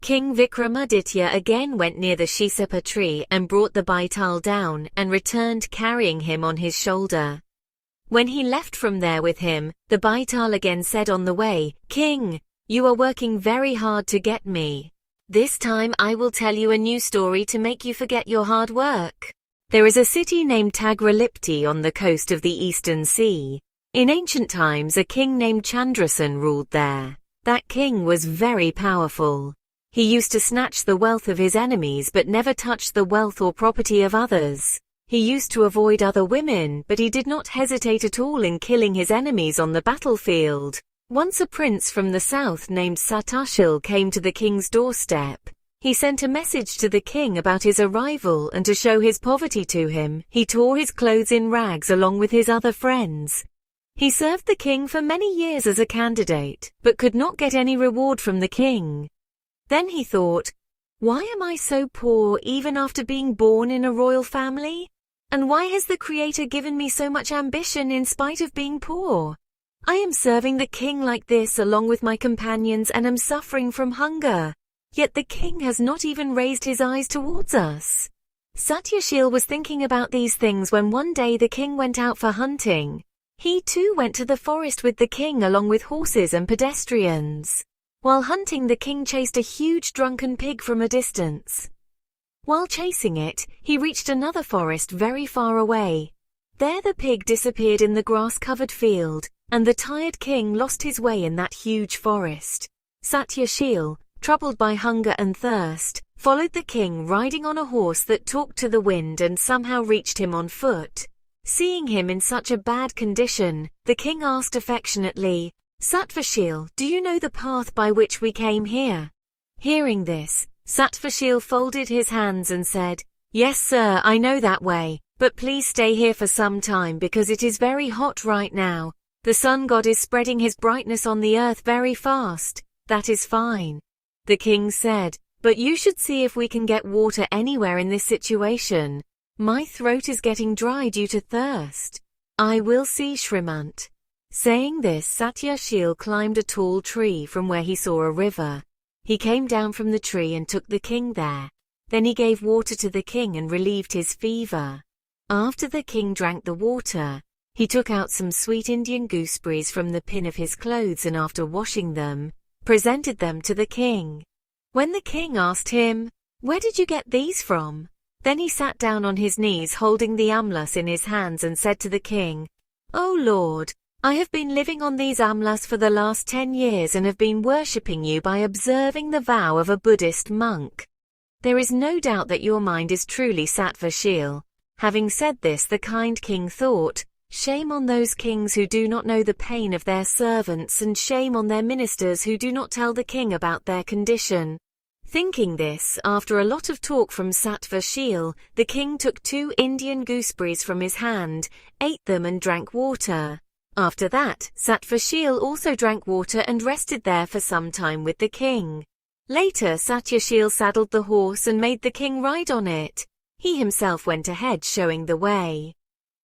King Vikramaditya again went near the Shisapa tree and brought the Betal down and returned carrying him on his shoulder. When he left from there with him, the Betal again said on the way, "King, you are working very hard to get me. This time I will tell you a new story to make you forget your hard work. There is a city named Tagralipti on the coast of the Eastern Sea. In ancient times a king named Chandrasen ruled there. That king was very powerful. He used to snatch the wealth of his enemies but never touched the wealth or property of others. He used to avoid other women, but he did not hesitate at all in killing his enemies on the battlefield. Once a prince from the south named Satyashil came to the king's doorstep. He sent a message to the king about his arrival, and to show his poverty to him, he tore his clothes in rags along with his other friends. He served the king for many years as a candidate, but could not get any reward from the king. Then he thought, "Why am I so poor even after being born in a royal family? And why has the Creator given me so much ambition in spite of being poor? I am serving the king like this along with my companions and am suffering from hunger. Yet the king has not even raised his eyes towards us." Satyashil was thinking about these things when one day the king went out for hunting. He too went to the forest with the king along with horses and pedestrians. While hunting, the king chased a huge drunken pig from a distance. While chasing it, he reached another forest very far away. There the pig disappeared in the grass-covered field, and the tired king lost his way in that huge forest. Satyashil, troubled by hunger and thirst, followed the king riding on a horse that talked to the wind and somehow reached him on foot. Seeing him in such a bad condition, the king asked affectionately, "Satyashil, do you know the path by which we came here?" Hearing this, Satyashil folded his hands and said, "Yes, sir, I know that way, but please stay here for some time because it is very hot right now. The sun god is spreading his brightness on the earth very fast." "That is fine." The king said, "But you should see if we can get water anywhere in this situation. My throat is getting dry due to thirst." "I will see, Shrimant." Saying this, Satyashil climbed a tall tree from where he saw a river. He came down from the tree and took the king there. Then he gave water to the king and relieved his fever. After the king drank the water, he took out some sweet Indian gooseberries from the pin of his clothes and after washing them, presented them to the king. When the king asked him, "Where did you get these from?" Then he sat down on his knees holding the amlas in his hands and said to the king, "O Lord, I have been living on these amlas for the last 10 years and have been worshipping you by observing the vow of a Buddhist monk. There is no doubt that your mind is truly Satyashil." Having said this, the kind king thought, "Shame on those kings who do not know the pain of their servants, and shame on their ministers who do not tell the king about their condition." Thinking this, after a lot of talk from Satyashil, the king took 2 Indian gooseberries from his hand, ate them and drank water. After that, Satyashil also drank water and rested there for some time with the king. Later, Satyashil saddled the horse and made the king ride on it. He himself went ahead showing the way.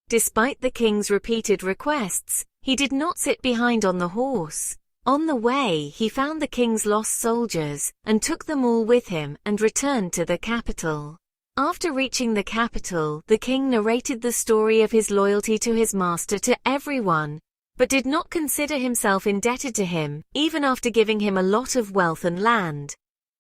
Despite the king's repeated requests, he did not sit behind on the horse. On the way, he found the king's lost soldiers and took them all with him and returned to the capital. After reaching the capital, the king narrated the story of his loyalty to his master to everyone, but did not consider himself indebted to him, even after giving him a lot of wealth and land.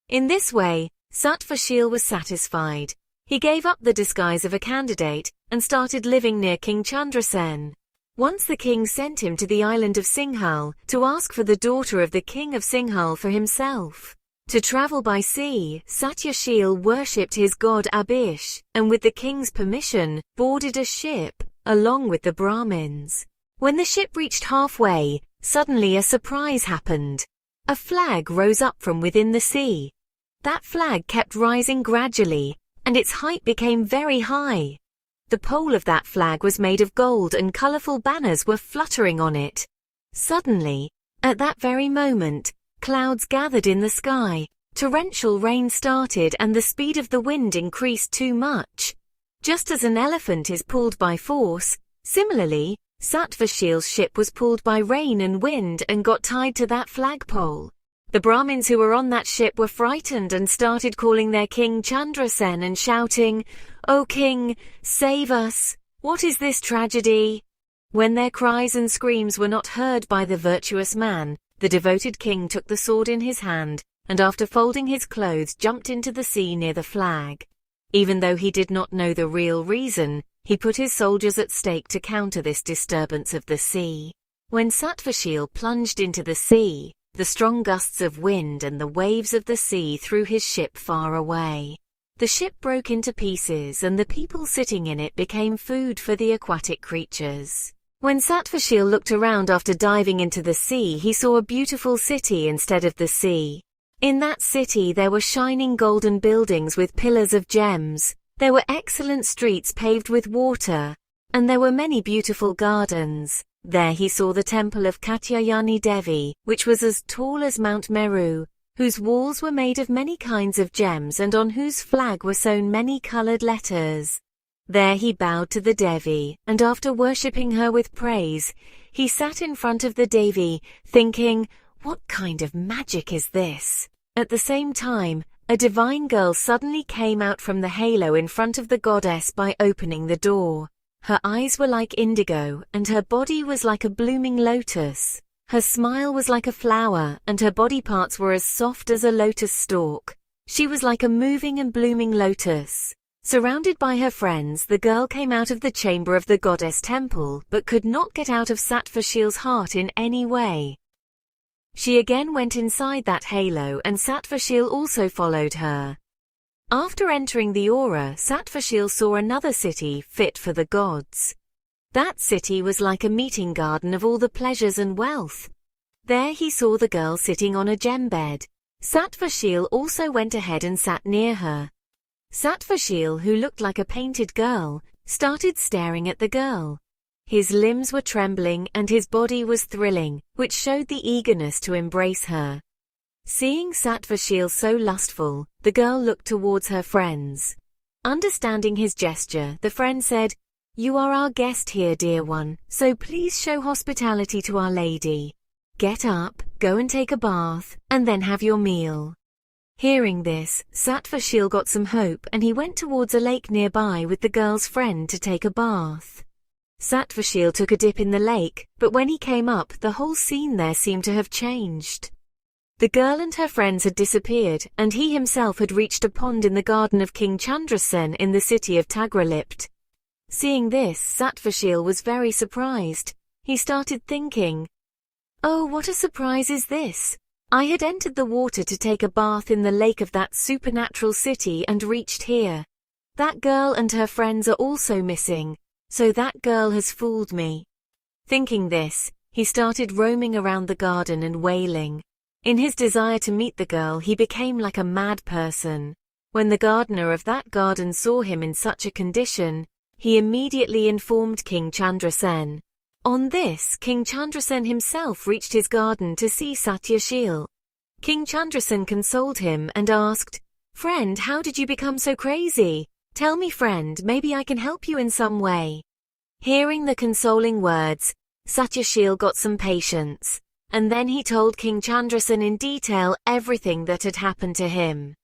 In this way, Satyashil was satisfied. He gave up the disguise of a candidate and started living near King Chandrasen. Once the king sent him to the island of Singhal to ask for the daughter of the king of Singhal for himself. To travel by sea, Satyashil worshipped his god Abish, and with the king's permission, boarded a ship, along with the Brahmins. When the ship reached halfway, suddenly a surprise happened. A flag rose up from within the sea. That flag kept rising gradually, and its height became very high. The pole of that flag was made of gold and colorful banners were fluttering on it. Suddenly, at that very moment, clouds gathered in the sky, torrential rain started and the speed of the wind increased too much. Just as an elephant is pulled by force, similarly, Satyashil's ship was pulled by rain and wind and got tied to that flagpole. The Brahmins who were on that ship were frightened and started calling their king Chandrasen and shouting, "O king, save us! What is this tragedy?" When their cries and screams were not heard by the virtuous man, the devoted king took the sword in his hand, and after folding his clothes jumped into the sea near the flag. Even though he did not know the real reason, he put his soldiers at stake to counter this disturbance of the sea. When Satvashil plunged into the sea, the strong gusts of wind and the waves of the sea threw his ship far away. The ship broke into pieces and the people sitting in it became food for the aquatic creatures. When Satvashil looked around after diving into the sea, he saw a beautiful city instead of the sea. In that city there were shining golden buildings with pillars of gems, there were excellent streets paved with water, and there were many beautiful gardens. There he saw the temple of Katyayani Devi, which was as tall as Mount Meru, whose walls were made of many kinds of gems and on whose flag were sewn many colored letters. There he bowed to the Devi, and after worshipping her with praise, he sat in front of the Devi, thinking, "What kind of magic is this?" At the same time, a divine girl suddenly came out from the halo in front of the goddess by opening the door. Her eyes were like indigo, and her body was like a blooming lotus. Her smile was like a flower, and her body parts were as soft as a lotus stalk. She was like a moving and blooming lotus. Surrounded by her friends, the girl came out of the chamber of the goddess temple, but could not get out of Satvashil's heart in any way. She again went inside that halo, and Satvashil also followed her. After entering the aura, Satvashil saw another city fit for the gods. That city was like a meeting garden of all the pleasures and wealth. There he saw the girl sitting on a gem bed. Satvashil also went ahead and sat near her. Satvashil, who looked like a painted girl, started staring at the girl. His limbs were trembling and his body was thrilling, which showed the eagerness to embrace her. Seeing Satvashil so lustful, the girl looked towards her friends. Understanding his gesture, the friend said, "You are our guest here, dear one, so please show hospitality to our lady. Get up, go and take a bath, and then have your meal." Hearing this, Satvashil got some hope and he went towards a lake nearby with the girl's friend to take a bath. Satvashil took a dip in the lake, but when he came up, the whole scene there seemed to have changed. The girl and her friends had disappeared, and he himself had reached a pond in the garden of King Chandrasen in the city of Tagralipt. Seeing this, Satvashil was very surprised. He started thinking, "Oh, what a surprise is this! I had entered the water to take a bath in the lake of that supernatural city and reached here. That girl and her friends are also missing, so that girl has fooled me." Thinking this, he started roaming around the garden and wailing. In his desire to meet the girl, he became like a mad person. When the gardener of that garden saw him in such a condition, he immediately informed King Chandrasen. On this, King Chandrasen himself reached his garden to see Satyashil. King Chandrasen consoled him and asked, "Friend, how did you become so crazy? Tell me, friend, maybe I can help you in some way." Hearing the consoling words, Satyashil got some patience, and then he told King Chandrasen in detail everything that had happened to him.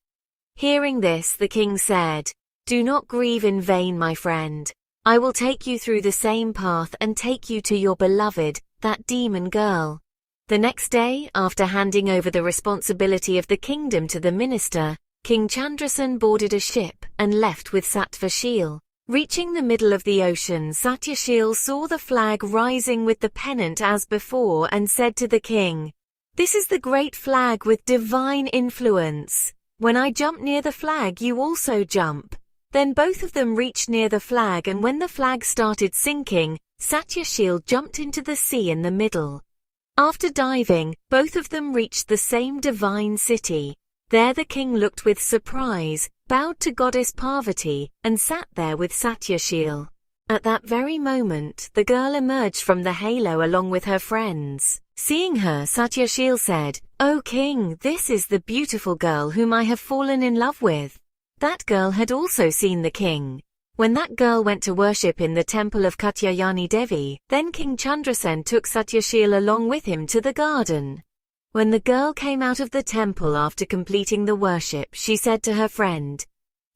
Hearing this, the king said, "Do not grieve in vain, my friend. I will take you through the same path and take you to your beloved, that demon girl." The next day, after handing over the responsibility of the kingdom to the minister, King Chandrasen boarded a ship and left with Satvashil. Reaching the middle of the ocean, Satyashil saw the flag rising with the pennant as before and said to the king, "This is the great flag with divine influence. When I jump near the flag, you also jump." Then both of them reached near the flag, and when the flag started sinking, Satyashil jumped into the sea in the middle. After diving, both of them reached the same divine city. There the king looked with surprise, bowed to goddess Parvati, and sat there with Satyashil. At that very moment, the girl emerged from the halo along with her friends. Seeing her, Satyashil said, "O king, this is the beautiful girl whom I have fallen in love with." That girl had also seen the king. When that girl went to worship in the temple of Katyayani Devi, then King Chandrasen took Satyashil along with him to the garden. When the girl came out of the temple after completing the worship, she said to her friend,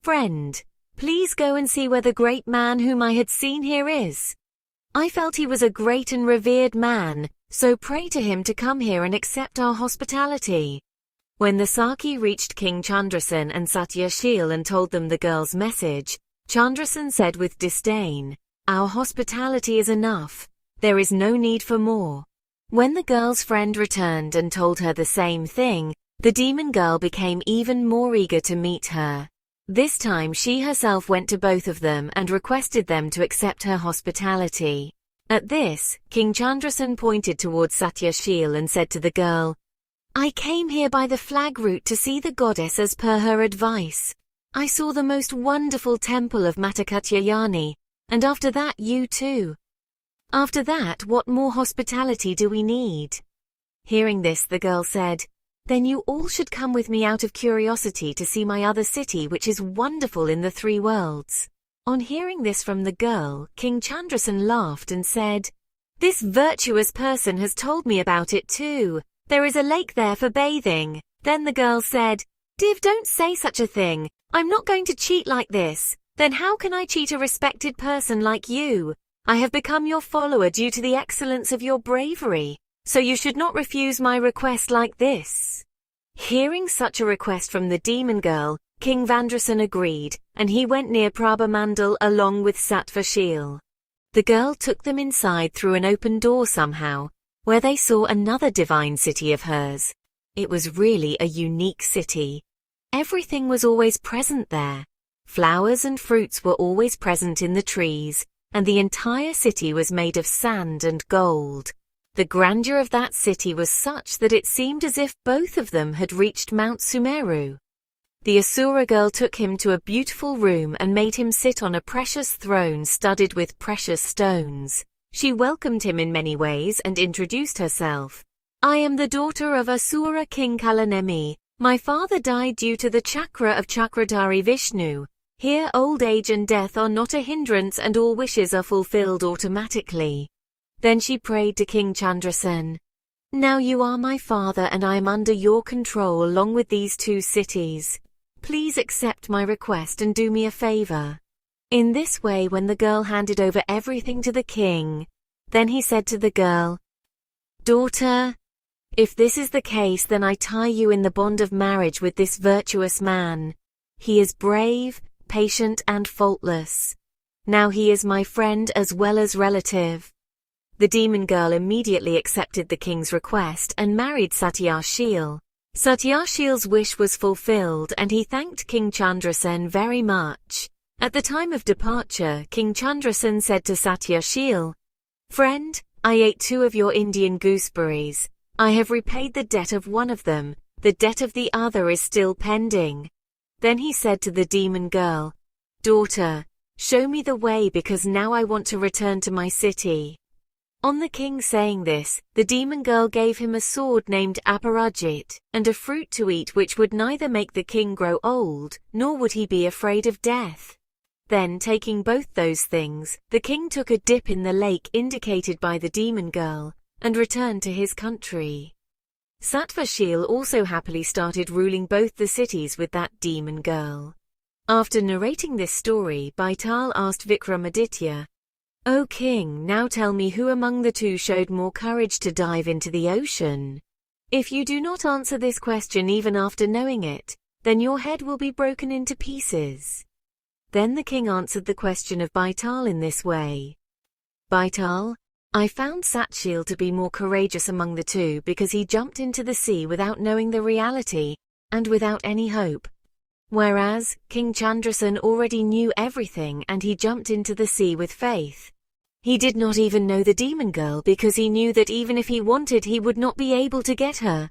"Friend, please go and see where the great man whom I had seen here is. I felt he was a great and revered man, so pray to him to come here and accept our hospitality." When the Saki reached King Chandrasen and Satyashil and told them the girl's message, Chandrasen said with disdain, "Our hospitality is enough. There is no need for more." When the girl's friend returned and told her the same thing, the demon girl became even more eager to meet her. This time she herself went to both of them and requested them to accept her hospitality. At this, King Chandrasen pointed towards Satyashil and said to the girl, "I came here by the flag route to see the goddess as per her advice. I saw the most wonderful temple of Matakatyayani, and after that you too. After that, what more hospitality do we need?" Hearing this, the girl said, "Then you all should come with me out of curiosity to see my other city, which is wonderful in the 3 worlds. On hearing this from the girl, King Chandrasen laughed and said, "This virtuous person has told me about it too. There is a lake there for bathing." Then the girl said, "Div, don't say such a thing. I'm not going to cheat like this. Then how can I cheat a respected person like you? I have become your follower due to the excellence of your bravery, so you should not refuse my request like this." Hearing such a request from the demon girl, King Vandrasen agreed, and he went near Prabhamandal along with Satvashil. The girl took them inside through an open door somehow, where they saw another divine city of hers. It was really a unique city. Everything was always present there. Flowers and fruits were always present in the trees, and the entire city was made of sand and gold. The grandeur of that city was such that it seemed as if both of them had reached Mount Sumeru. The Asura girl took him to a beautiful room and made him sit on a precious throne studded with precious stones. She welcomed him in many ways and introduced herself. "I am the daughter of Asura King Kalanemi. My father died due to the chakra of Chakradhari Vishnu. Here old age and death are not a hindrance and all wishes are fulfilled automatically." Then she prayed to King Chandrasen, "Now you are my father and I am under your control along with these 2 cities. Please accept my request and do me a favor." In this way, when the girl handed over everything to the king, then he said to the girl, "Daughter, if this is the case, then I tie you in the bond of marriage with this virtuous man. He is brave, patient and faultless. Now he is my friend as well as relative." The demon girl immediately accepted the king's request and married Satyashil. Satyashil's wish was fulfilled and he thanked King Chandrasen very much. At the time of departure, King Chandrasen said to Satyashil, "Friend, I ate 2 of your Indian gooseberries. I have repaid the debt of one of them. The debt of the other is still pending." Then he said to the demon girl, "Daughter, show me the way because now I want to return to my city." On the king saying this, the demon girl gave him a sword named Aparajit and a fruit to eat which would neither make the king grow old, nor would he be afraid of death. Then, taking both those things, the king took a dip in the lake indicated by the demon girl and returned to his country. Satvashil also happily started ruling both the cities with that demon girl. After narrating this story, Betal asked Vikramaditya, "O king, now tell me who among the 2 showed more courage to dive into the ocean? If you do not answer this question even after knowing it, then your head will be broken into pieces." Then the king answered the question of Betal in this way. "Betal, I found Satshil to be more courageous among the 2 because he jumped into the sea without knowing the reality and without any hope. Whereas King Chandrasen already knew everything and he jumped into the sea with faith. He did not even know the demon girl because he knew that even if he wanted he would not be able to get her.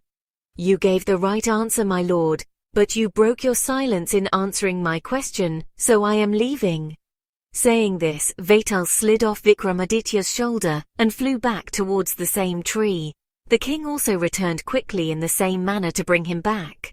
You gave the right answer, my lord, but you broke your silence in answering my question, so I am leaving." Saying this, Betal slid off Vikramaditya's shoulder and flew back towards the same tree. The king also returned quickly in the same manner to bring him back.